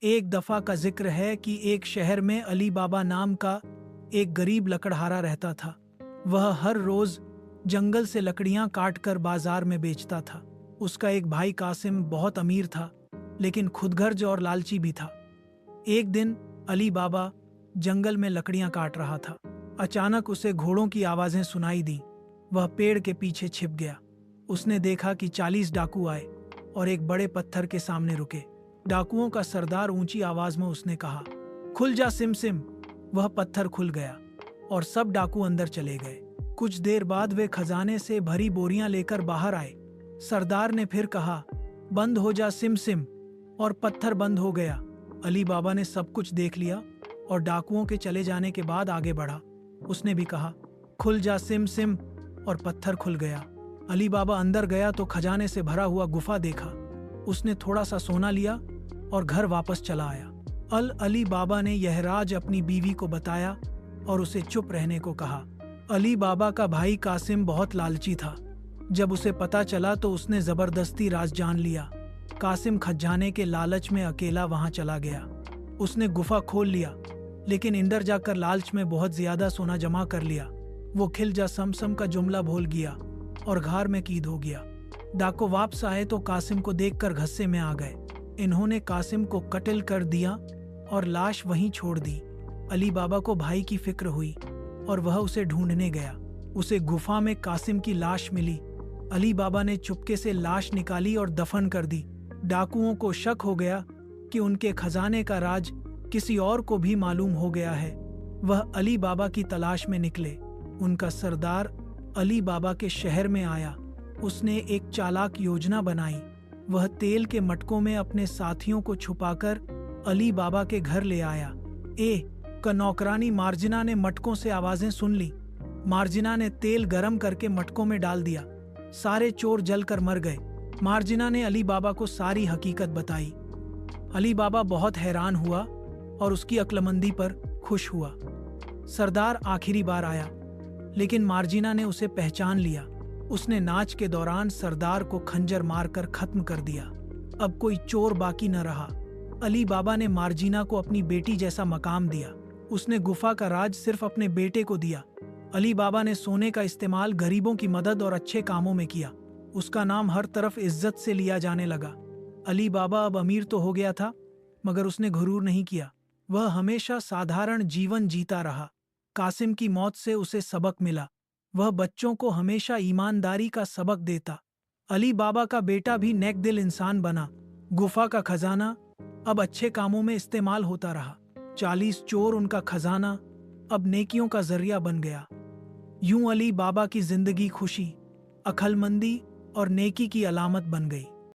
एक दफा का जिक्र है कि एक शहर में अली बाबा नाम का एक गरीब लकड़हारा रहता था। वह हर रोज जंगल से लकड़ियां काट कर बाजार में बेचता था। उसका एक भाई कासिम बहुत अमीर था, लेकिन खुदगर्ज और लालची भी था। एक दिन अली बाबा जंगल में लकड़ियां काट रहा था। अचानक उसे घोड़ों की आवाजें सुनाई दी। वह पेड़ के पीछे छिप गया। उसने देखा कि 40 डाकू आए और एक बड़े पत्थर के सामने रुके। डाकुओं का सरदार ऊंची आवाज में उसने कहा, खुल जा सिम सिम। वह पत्थर खुल गया और सब डाकू अंदर चले गए। कुछ देर बाद वे खजाने से भरी बोरियां लेकर बाहर आए। सरदार ने फिर कहा, बंद हो जा सिम सिम, और पत्थर बंद हो गया। अली बाबा ने सब कुछ देख लिया और डाकुओं के चले जाने के बाद आगे बढ़ा। उसने भी कहा, खुल जा सिम सिम, और पत्थर खुल गया। अली बाबा अंदर गया तो खजाने से भरा हुआ गुफा देखा। उसने थोड़ा सा सोना लिया और घर वापस चला आया। अली बाबा ने यह राज अपनी बीवी को बताया और उसे चुप रहने को कहा। अली बाबा का भाई कासिम बहुत लालची था। जब उसे पता चला तो उसने जबरदस्ती राज जान लिया। कासिम खजाने के लालच में अकेला वहां चला गया। उसने गुफा खोल लिया, लेकिन अंदर जाकर लालच में बहुत ज्यादा सोना जमा कर लिया। वो खिल जा समसम का जुमला भूल गया और घार में कैद हो गया। डाकू वापस आए तो कासिम को देखकर गुस्से में आ गए। इन्होंने कासिम को कत्ल कर दिया और लाश वहीं छोड़ दी। अली बाबा को भाई की फिक्र हुई और वह उसे ढूंढने गया। उसे गुफा में कासिम की लाश मिली। अली बाबा ने चुपके से लाश निकाली और दफन कर दी। डाकुओं को शक हो गया कि उनके खजाने का राज किसी और को भी मालूम हो गया है। वह अली बाबा की तलाश में निकले। उनका सरदार अली बाबा के शहर में आया। उसने एक चालाक योजना बनाई। वह तेल के मटकों में अपने साथियों को छुपाकर अली बाबा के घर ले आया। नौकरानी मार्जिना ने मटकों से आवाजें सुन ली। मार्जिना ने तेल गरम करके मटकों में डाल दिया। सारे चोर जलकर मर गए। मार्जिना ने अली बाबा को सारी हकीकत बताई। अली बाबा बहुत हैरान हुआ और उसकी अक्लमंदी पर खुश हुआ। सरदार आखिरी बार आया, लेकिन मार्जिना ने उसे पहचान लिया। उसने नाच के दौरान सरदार को खंजर मारकर खत्म कर दिया। अब कोई चोर बाकी न रहा। अली बाबा ने मार्जिना को अपनी बेटी जैसा मकाम दिया। उसने गुफा का राज सिर्फ अपने बेटे को दिया। अली बाबा ने सोने का इस्तेमाल गरीबों की मदद और अच्छे कामों में किया। उसका नाम हर तरफ इज्जत से लिया जाने लगा। अली बाबा अब अमीर तो हो गया था, मगर उसने गुरूर नहीं किया। वह हमेशा साधारण जीवन जीता रहा। कासिम की मौत से उसे सबक मिला। वह बच्चों को हमेशा ईमानदारी का सबक देता। अली बाबा का बेटा भी नेक दिल इंसान बना। गुफा का खजाना अब अच्छे कामों में इस्तेमाल होता रहा। 40 चोर उनका खजाना अब नेकियों का जरिया बन गया। यूं अली बाबा की जिंदगी खुशी, अक्लमंदी और नेकी की अलामत बन गई।